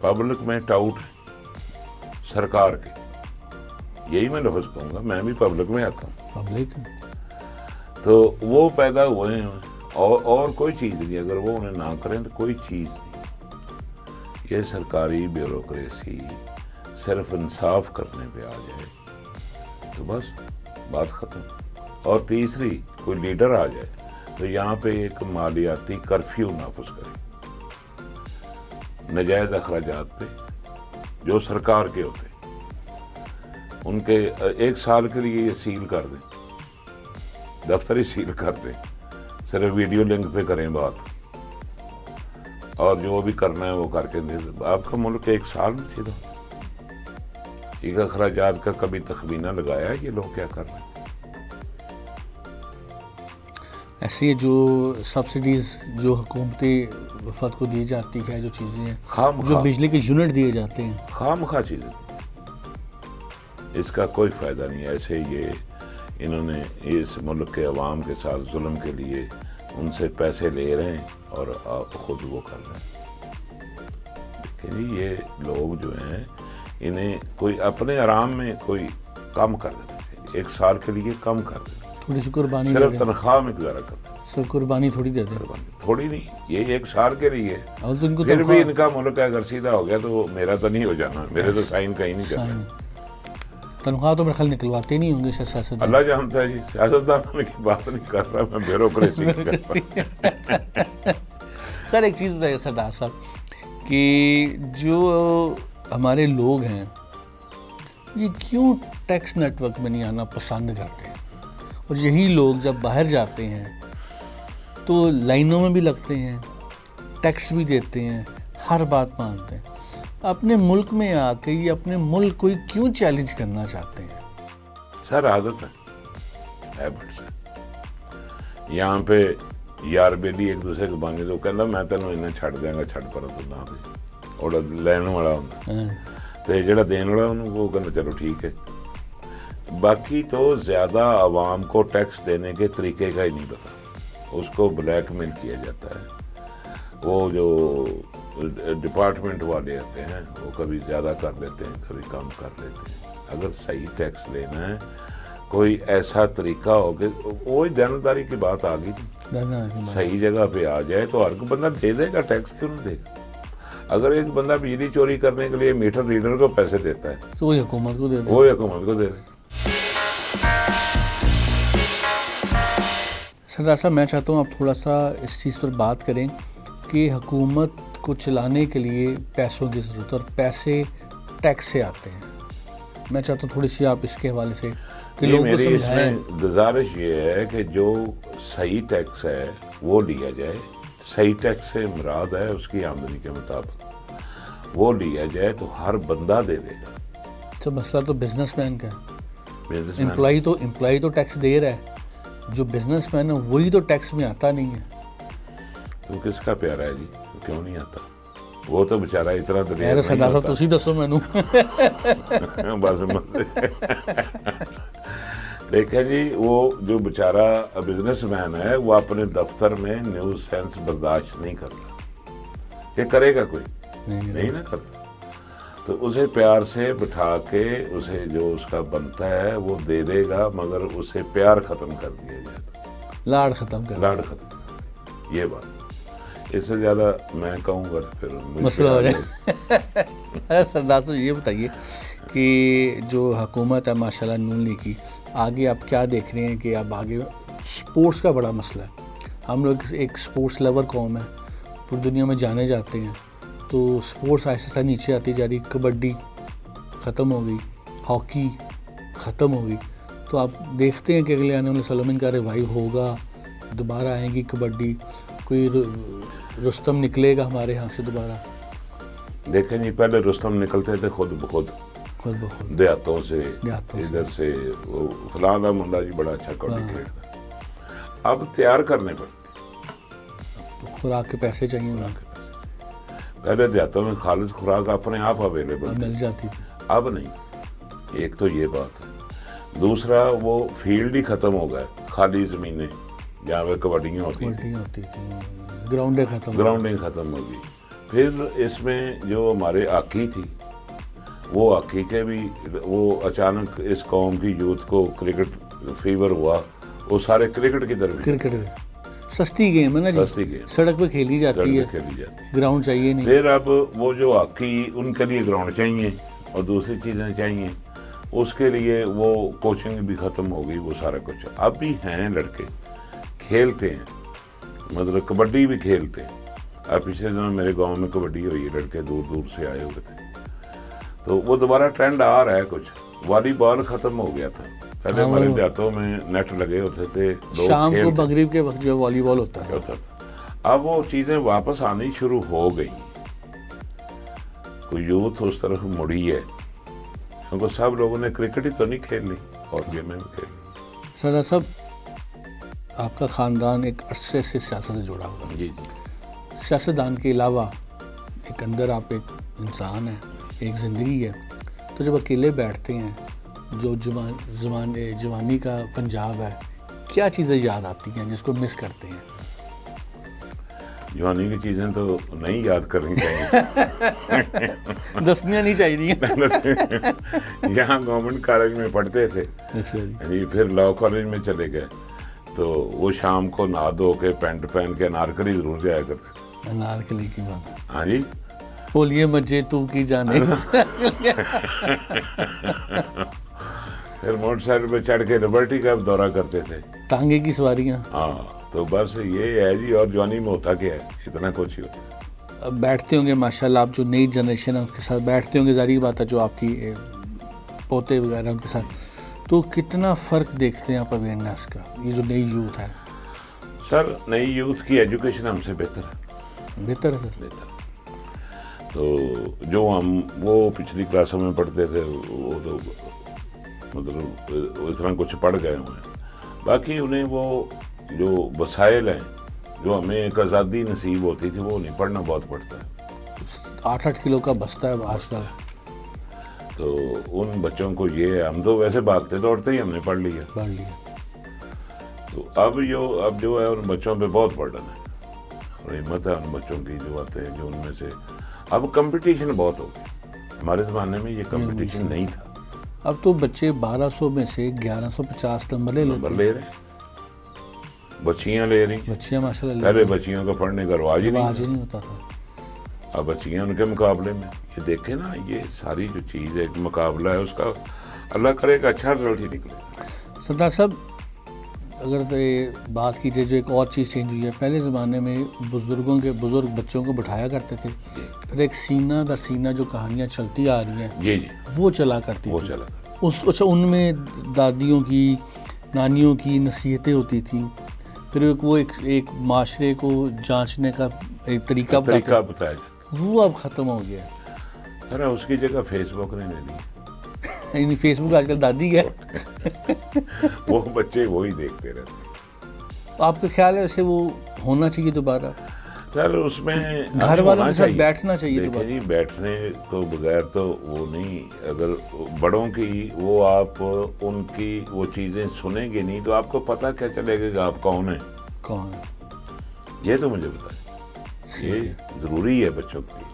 پبلک میں ٹاؤٹ سرکار کے, یہی میں لفظ کہوں گا, میں بھی پبلک میں آتا ہوں, پبلک تو وہ پیدا ہوئے ہیں اور کوئی چیز نہیں. اگر وہ انہیں نہ کریں تو کوئی چیز نہیں. یہ سرکاری بیوروکریسی صرف انصاف کرنے پہ آ جائے تو بس بات ختم. اور تیسری کوئی لیڈر آ جائے تو یہاں پہ ایک مالیاتی کرفیو نافذ کرے نجائز اخراجات پہ جو سرکار کے ہوتے ان کے 1 سال کے لیے یہ سیل کر دیں, دفتر ہی سیل کر دیں, صرف ویڈیو لنک پہ کریں بات, اور جو بھی کرنا ہے وہ کر کے دے دیں. آپ کا ملک 1 سال میں سیدھا. یہ اخراجات کا کبھی تخمینہ لگایا ہے یہ لوگ کیا کر رہے ہیں؟ ایسے ہی جو سبسڈیز جو حکومتی وفد کو دی جاتی ہے, جو چیزیں ہیں, جو بجلی کے یونٹ دیے جاتے ہیں, خام خواہ چیزیں, اس کا کوئی فائدہ نہیں. ایسے یہ انہوں نے اس ملک کے عوام کے ساتھ ظلم کے لیے ان سے پیسے لے رہے ہیں اور آپ خود وہ کر رہے ہیں. لیکن یہ لوگ جو ہیں انہیں کوئی اپنے آرام میں کوئی کم کر دینا چاہیے, 1 سال کے لیے کم کر دینا, تھوڑی سی قربانی, صرف تنخواہ میں گزارا کرنا, سر قربانی تھوڑی دے دیں, تھوڑی نہیں, یہ 1 سال کے لیے. اور تو ان کو پھر بھی ان کا ملک اگر سیدھا ہو گیا تو وہ میرا تو نہیں ہو جانا, میرے تو سائن کہیں نہیں کرنا. تنخواہ تو میرے خیال نکلواتے نہیں ہوں گے سیاست, اللہ جانتا ہے جی, سیاستدانوں کی بات نہیں کر رہا میں, بیوروکریسی کی کر رہا. سر ایک چیز بتائیے سردار صاحب کہ جو ہمارے لوگ ہیں یہ کیوں ٹیکس نیٹ ورک میں نہیں آنا پسند کرتے ہیں, اور یہی لوگ جب باہر جاتے ہیں تو لائنوں میں بھی لگتے ہیں, ٹیکس بھی دیتے ہیں, ہر بات مانتے ہیں. اپنے ملک میں آ کے یہ اپنے ملک کو کیوں چیلنج کرنا چاہتے ہیں؟ سر عادت ہے, ہیبٹس ہے. یہاں پہ یار بیلی ایک دوسرے کو مانگے تو کہنا میں تینوں انہیں چھڈ دیاں گا, چھڈ پر تو نہ دے, اور لین والا ہوں تو جڑا دین والا انہوں وہ کہنا چلو ٹھیک ہے. باقی تو زیادہ عوام کو ٹیکس دینے کے طریقے کا ہی نہیں پتا, اس کو بلیک میل کیا جاتا ہے. وہ جو ڈپارٹمنٹ والے آتے ہیں وہ کبھی زیادہ کر لیتے ہیں, کبھی کم کر لیتے ہیں. اگر صحیح ٹیکس لینا ہے کوئی ایسا طریقہ ہو کہ وہی دینداری کی بات آ گئی, صحیح جگہ پہ آ جائے تو ہر کوئی بندہ دے دے گا, ٹیکس کیوں نہیں دے گا؟ اگر ایک بندہ بجلی چوری کرنے کے لیے میٹر ریڈر کو پیسے دیتا ہے تو وہی حکومت کو دے دے, وہی حکومت کو دے دے. سردار صاحب میں چاہتا ہوں آپ تھوڑا سا اس چیز پر بات کریں کہ حکومت کو چلانے کے لیے پیسوں کی ضرورت, اور پیسے ٹیکس سے آتے ہیں. میں چاہتا ہوں تھوڑی سی آپ اس کے حوالے سے کہ لوگوں کو میری اس سمجھائیں. میں گزارش یہ ہے کہ جو صحیح ٹیکس ہے وہ لیا جائے. صحیح ٹیکس سے مراد ہے اس کی آمدنی کے مطابق وہ لیا جائے تو ہر بندہ دے دے گا. تو مسئلہ تو بزنس مین کا ہے, بزنس امپلائی تو ٹیکس دے رہا ہے, جو بزنس مین ہے وہی تو ٹیکس میں آتا نہیں ہے. تو کس کا پیارا ہے جی, کیوں نہیں آتا؟ وہ تو بیچارہ اتنا دریا یار سردار صاحب تسی دسو مینوں. بس دیکھیں جی, وہ جو بیچارہ بزنس مین ہے وہ اپنے دفتر میں نیوز سینس برداشت نہیں کرتا. یہ کرے گا کوئی نہیں نہ کرتا, تو اسے پیار سے بٹھا کے اسے جو اس کا بنتا ہے وہ دے دے گا, مگر اسے پیار ختم کر دیا جائے, لاڑ ختم کر, لاڑ ختم کر. یہ بات اس سے زیادہ میں کہوں گا پھر مسئلہ ہو جائے. سردار صاحب یہ بتائیے کہ جو حکومت ہے ماشاءاللہ نون لیگ کی, آگے آپ کیا دیکھ رہے ہیں کہ اب آگے سپورٹس کا بڑا مسئلہ ہے. ہم لوگ ایک سپورٹس لور قوم ہے, پوری دنیا میں جانے جاتے ہیں, تو سپورٹس آہستہ آہستہ نیچے آتی جا رہی. کبڈی ختم ہو گئی, ہاکی ختم ہو گئی, تو آپ دیکھتے ہیں کہ اگلے آنے والے سالوں میں ان کا ریوائیو ہوگا, دوبارہ آئیں گی کبڈی, کوئی رستم نکلے گا ہمارے ہاں سے دوبارہ؟ دیکھیں جی, پہلے رستم نکلتے تھے خود بخود دیہاتوں سے, ادھر سے, وہ فلاں منڈا جی بڑا اچھا کبڈی کھیلتا. اب تیار کرنے پڑتے, خوراک کے پیسے چاہیے. پہلے دیہاتوں میں خالص خوراک اپنے آپ اویلیبل مل جاتی تھی, اب نہیں. ایک تو یہ بات ہے. دوسرا وہ فیلڈ ہی ختم ہو گئے, خالی زمینیں جہاں پہ کبڈیاں ہوتی تھی, گراؤنڈیں ختم گراؤنڈنگ ختم ہوگی. پھر اس میں جو ہمارے ہاکی تھی وہ ہاکی کے بھی وہ اچانک اس قوم کی یوتھ کو کرکٹ فیور ہوا, وہ سارے کرکٹ کی طرف. کرکٹ سستی گیم ہے نا جی, سستی گیم سڑک پہ کھیلی جاتی ہے, کھیلی جاتی ہے. گراؤنڈ چاہیے نہیں. پھر اب وہ جو ہاکی ان کے لیے گراؤنڈ چاہیے اور دوسری چیزیں چاہیے, اس کے لیے وہ کوچنگ بھی ختم ہو گئی, وہ سارا کچھ. اب بھی ہیں لڑکے کھیلتے ہیں, مطلب کبڈی بھی کھیلتے ہیں. اب پچھلے دنوں میرے گاؤں میں کبڈی ہوئی ہے, لڑکے دور دور سے آئے ہوئے تھے. تو وہ دوبارہ ٹرینڈ آ رہا ہے کچھ. والی بال ختم ہو گیا تھا, پہلے ہمارے دیہاتوں میں نیٹ لگے ہوتے تھے, شام کو مغرب کے وقت جو والی بال ہوتا تھا. اب وہ چیزیں واپس آنی شروع ہو گئی, کوئی یوتھ اس طرف مڑی ہے, کیونکہ سب لوگوں نے کرکٹ ہی تو نہیں کھیلنی اور گیمیں بھی کھیلنی. سردار صاحب آپ کا خاندان ایک عرصے سے سیاست سے جڑا ہوا ہے. جی جی. سیاستدان کے علاوہ ایک اندر آپ ایک انسان ہیں, ایک زندگی ہے. تو جب اکیلے بیٹھتے ہیں, جو جوانی کا پنجاب ہے, کیا چیزیں یاد آتی ہیں جس کو مس کرتے ہیں؟ جوانی کی چیزیں تو نہیں یاد کرنی چاہیے, دسنیاں نہیں چاہیے. یہاں گورنمنٹ کالج میں پڑھتے تھے, پھر لاء کالج میں چلے گئے, تو وہ شام کو نہا دھو کے پینٹ پہن کے انارکلی ضرور جایا کرتے تھے. انارکلی کی بات, ہاں جی, بولیے مجھے تو کی جانے. پھر موٹر سائیکل پہ چڑھ کے لبرٹی کا دورہ کرتے تھے, ٹانگے کی سواریاں. ہاں, تو بس یہ ہے جی. اور جوانی میں ہوتا کیا ہے, اتنا کچھ ہی ہوتا. اب بیٹھتے ہوں گے ماشاءاللہ, آپ جو نئی جنریشن ہے اس کے ساتھ بیٹھتے ہوں گے, ظاہری بات ہے جو آپ کی پوتے وغیرہ ان کے ساتھ, تو کتنا فرق دیکھتے ہیں آپ اویئرنیس کا, یہ جو نئی یوتھ ہے؟ سر نئی یوتھ کی ایجوکیشن ہم سے بہتر ہے. بہتر ہے سر. بہتر. تو جو ہم وہ پچھلی کلاسوں میں پڑھتے تھے وہ تو مطلب اتنا کچھ پڑھ گئے ہوئے ہیں. باقی انہیں وہ جو وسائل ہیں جو ہمیں ایک آزادی نصیب ہوتی تھی وہ نہیں, پڑھنا بہت پڑتا ہے. 8-8 کلو کا بستہ ہے آج کل. تو ان بچوں کو یہ ہے, ہم تو ویسے بھاگتے دوڑتے ہی ہم نے پڑھ لیا. تو اب جو ہے ان بچوں پہ بہت برڈن ہے, اور ہمت ہے ان بچوں کی جو آتے ہیں, جو ان میں سے اب کمپٹیشن بہت ہو گیا. ہمارے زمانے میں یہ کمپٹیشن نہیں تھا. اب تو بچے 1200 میں سے 1150 نمبر لے رہے ہیں, بچیاں لے رہی, بچیاں ماشاءاللہ. پہلے بچیوں کا پڑھنے کا رواج ہی نہیں ہوتا تھا. اب بچیاں ان کے مقابلے میں, یہ دیکھیں نا, یہ ساری جو چیز ہے, ایک مقابلہ ہے, اس کا اللہ کرے گا اچھا رزلٹ ہی نکلے. سردار صاحب اگر بات کیجیے, جو ایک اور چیز چینج ہوئی ہے, پہلے زمانے میں بزرگ بچوں کو بٹھایا کرتے تھے, پھر ایک سینہ در سینہ جو کہانیاں چلتی آ رہی ہیں جی جی وہ چلا کرتی وہ چلا. اچھا, ان میں دادیوں کی نانیوں کی نصیحتیں ہوتی تھیں, پھر وہ ایک معاشرے کو جانچنے کا ایک طریقہ بتایا جاتا, وہ اب ختم ہو گیا. ارے اس کی جگہ فیس بک نے لے لی. یعنی فیس بک آج کل دادی ہے, وہ بچے وہی دیکھتے رہتے. آپ کا خیال ہے ویسے وہ ہونا چاہیے دوبارہ؟ سر اس میں گھر والوں کے ساتھ بیٹھنا چاہیے. دیکھیں جی, بیٹھنے کو بغیر تو وہ نہیں, اگر بڑوں کی وہ آپ ان کی وہ چیزیں سنیں گے نہیں تو آپ کو پتہ کیا چلے گا کہ آپ کون ہیں. کون یہ تو مجھے بتائیں, یہ ضروری ہے بچوں کے لیے.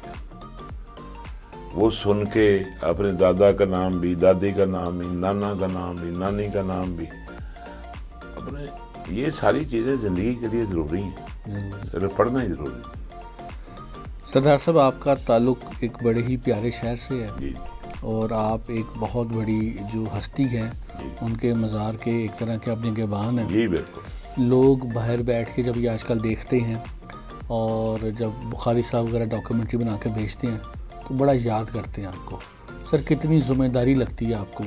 وہ سن کے اپنے دادا کا نام بھی, دادی کا نام بھی, نانا کا نام بھی, نانی کا نام بھی, اپنے یہ ساری چیزیں زندگی کے لیے ضروری ہیں, صرف پڑھنا ہی ضروری ہے. سردار صاحب آپ کا تعلق ایک بڑے ہی پیارے شہر سے ہے, جی, اور آپ ایک بہت بڑی جو ہستی ہیں, ان کے مزار کے ایک طرح کے اپنے گواہان ہیں. جی بالکل. لوگ باہر بیٹھ کے جب یہ آج کل دیکھتے ہیں, اور جب بخاری صاحب وغیرہ ڈاکیومنٹری بنا کے بھیجتے ہیں تو بڑا یاد کرتے ہیں آپ کو. سر کتنی ذمہ داری لگتی ہے آپ کو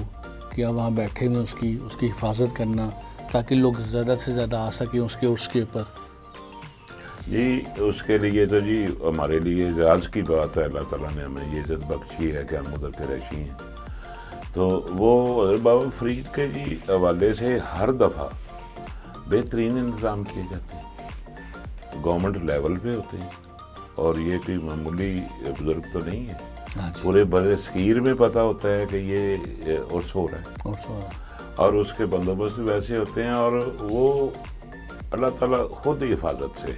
کہ آپ وہاں بیٹھے ہوئے اس کی حفاظت کرنا, تاکہ لوگ زیادہ سے زیادہ آ سکیں اس کے اوپر؟ جی اس کے لیے تو جی ہمارے لیے اعزاز کی بات ہے, اللہ تعالیٰ نے ہمیں یہ عزت بخشی ہے کہ ہم ادھر کے رہشی ہیں. تو وہ بابا فرید کے جی حوالے سے ہر دفعہ بہترین انتظام کیے جاتے ہیں, گورنمنٹ لیول پہ ہوتے ہیں, اور یہ کوئی معمولی بزرگ تو نہیں ہے. پورے برے صغیر میں پتہ ہوتا ہے کہ یہ عرس ہو رہا ہے, اور اس کے بندوبست ویسے ہوتے ہیں, اور وہ اللہ تعالیٰ خود ہی حفاظت سے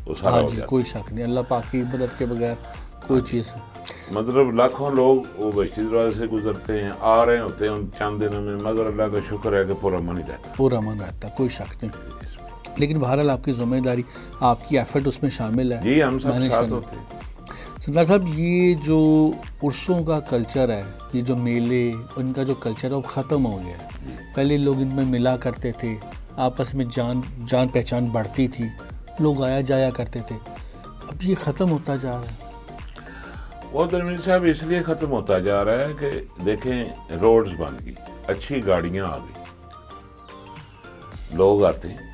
وہ سارا ہاں ہو جی جاتا کوئی شک نہیں، اللہ پاک کی مدد کے بغیر کوئی چیز مطلب لاکھوں لوگ وہ بہشتی دروازے سے گزرتے ہیں، آ رہے ہوتے ہیں ان چند دنوں میں، مگر اللہ کا شکر ہے کہ پورا من ہی رہتا پورا من رہتا ہے، کوئی شک نہیں. اس میں. لیکن بہرحال آپ کی ذمہ داری، آپ کی ایفرٹ اس میں شامل ہے. جی ہم سب مینیج ساتھ کرنا. ہوتے ہیں. سردار صاحب یہ جو عرسوں کا کلچر ہے، یہ جو میلے، ان کا جو کلچر ہے وہ ختم ہو گیا ہے. پہلے لوگ ان میں ملا کرتے تھے، آپس میں جان پہچان بڑھتی تھی، لوگ آیا جایا کرتے تھے. اب یہ ختم ہوتا جا رہا ہے. وہ درمیل صاحب اس لیے ختم ہوتا جا رہا ہے کہ دیکھیں روڈز بن گئی، اچھی گاڑیاں آ گئی، لوگ آتے ہیں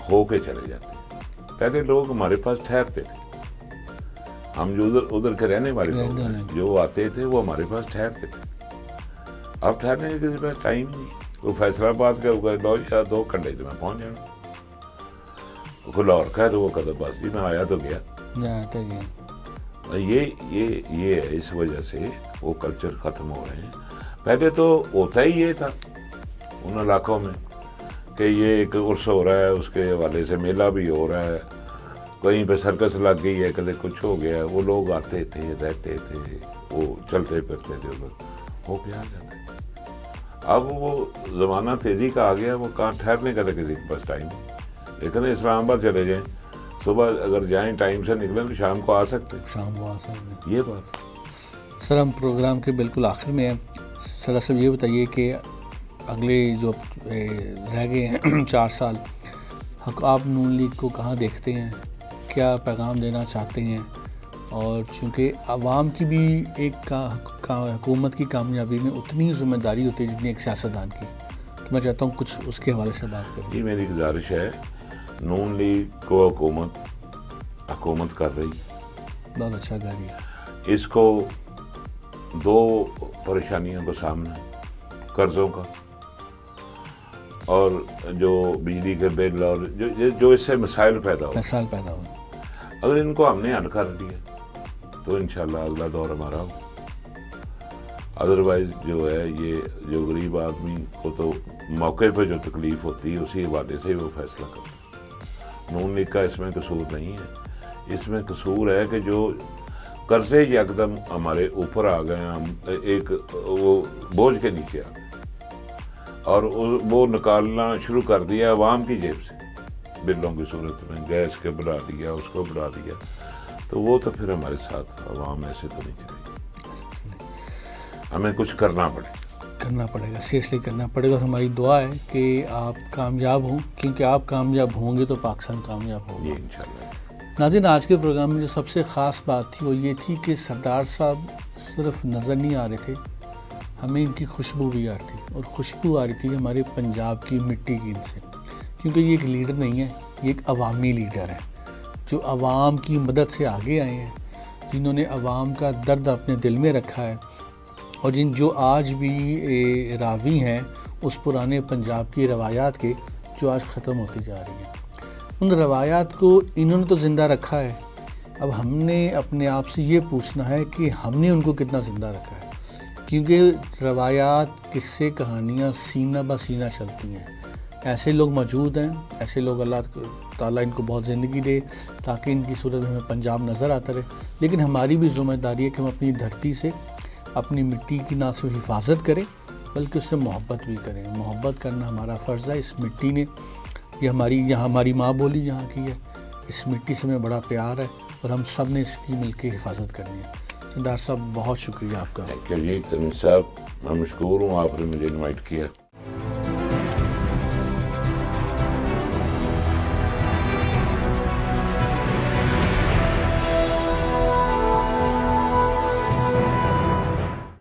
ہو کے چلے جاتے ہیں. پہلے لوگ ہمارے پاس ٹھہرتے تھے، ہم جو ادھر کے رہنے والے لوگ ہیں جو آتے تھے وہ ہمارے پاس ٹھہرتے تھے. اب ٹھہرنے کے کسی پاس ٹائم نہیں. وہ فیصلہ آباد کا ہوگا 2 گھنٹے تو میں پہنچ جانا، کوئی لاہور کا ہے تو وہ کہتا بس جی میں آیا تو گیا. یہ ہے، اس وجہ سے وہ کلچر ختم ہو رہے ہیں. پہلے تو ہوتا ہی یہ تھا ان علاقوں میں کہ یہ ایک عرس ہو رہا ہے، اس کے حوالے سے میلہ بھی ہو رہا ہے، کہیں پہ سرکس لگ گئی ہے، کدے کچھ ہو گیا. وہ لوگ آتے تھے، رہتے تھے، وہ چلتے پھرتے تھے، ادھر ہو کے آ جاتے. اب وہ زمانہ تیزی کا آ گیا، وہ کہاں ٹھہرنے کا کسی کے پاس ٹائم. لیکن اسلام آباد چلے جائیں، صبح اگر جائیں ٹائم سے نکلیں تو شام کو آ سکتے ہیں. شام کو آ سکتے ہیں. یہ بات سر ہم پروگرام کے بالکل آخر میں ہیں. سر صاحب یہ بتائیے کہ اگلے جو رہ گئے ہیں 4 سال، آپ نون لیگ کو کہاں دیکھتے ہیں، کیا پیغام دینا چاہتے ہیں؟ اور چونکہ عوام کی بھی ایک حکومت کی کامیابی میں اتنی ذمہ داری ہوتی ہے جتنی ایک سیاستدان کی، تو میں چاہتا ہوں کچھ اس کے حوالے سے بات کریں. یہ میری گزارش ہے، نون لیگ کو حکومت کر رہی، بہت اچھا کر رہی ہے. اس کو 2 پریشانیوں کا سامنا ہے، قرضوں کا اور جو بجلی کے بل اور جو اس سے مسائل پیدا ہو. اگر ان کو ہم نے حل کر دیا تو انشاءاللہ اگلا دور ہمارا ہو. ادروائز جو ہے یہ جو غریب آدمی کو تو موقع پہ جو تکلیف ہوتی ہے اسی حوالے سے وہ فیصلہ کرتا ہے. نون لیگ کا اس میں قصور نہیں ہے. اس میں قصور ہے کہ جو قرضے یکدم ہمارے اوپر آ گئے، ہم ایک وہ بوجھ کے نیچے آ گئے اور وہ نکالنا شروع کر دیا عوام کی جیب سے، بلوں کی صورت میں گیس کے بڑھا دیا، اس کو بڑھا دیا. تو وہ تو پھر ہمارے ساتھ عوام ایسے تو نہیں چلے گی. ہمیں کچھ کرنا پڑے گا، سیریسلی کرنا پڑے گا. اور ہماری دعا ہے کہ آپ کامیاب ہوں، کیونکہ آپ کامیاب ہوں گے تو پاکستان کامیاب ہوگا. جی انشاءاللہ. ناظرین آج کے پروگرام میں جو سب سے خاص بات تھی وہ یہ تھی کہ سردار صاحب صرف نظر نہیں آ رہے تھے، ہمیں ان کی خوشبو بھی آ رہی تھی، اور خوشبو آ رہی تھی ہمارے پنجاب کی مٹی کی ان سے. کیونکہ یہ ایک لیڈر نہیں ہے، یہ ایک عوامی لیڈر ہے جو عوام کی مدد سے آگے آئے ہیں، جنہوں نے عوام کا درد اپنے دل میں رکھا ہے، اور جو آج بھی راوی ہیں اس پرانے پنجاب کی روایات کے جو آج ختم ہوتی جا رہی ہیں. ان روایات کو انہوں نے تو زندہ رکھا ہے. اب ہم نے اپنے آپ سے یہ پوچھنا ہے کہ ہم نے ان کو کتنا زندہ رکھا ہے، کیونکہ روایات، قصے، کہانیاں سینہ بہ سینہ چلتی ہیں. ایسے لوگ موجود ہیں، ایسے لوگ اللہ تعالیٰ ان کو بہت زندگی دے تاکہ ان کی صورت میں ہمیں پنجاب نظر آتا رہے. لیکن ہماری بھی ذمہ داری ہے کہ ہم اپنی دھرتی سے، اپنی مٹی کی نہ صرف حفاظت کریں بلکہ اس سے محبت بھی کریں. محبت کرنا ہمارا فرض ہے. اس مٹی نے، یہ ہماری ماں بولی یہاں کی ہے، اس مٹی سے ہمیں بڑا پیار ہے اور ہم سب نے اس کی مل کے حفاظت کرنی ہے. سردار صاحب بہت شکریہ آپ کا. تھینک یو جی تنویر صاحب، میں مشکور ہوں آپ نے مجھے انوائٹ کیا.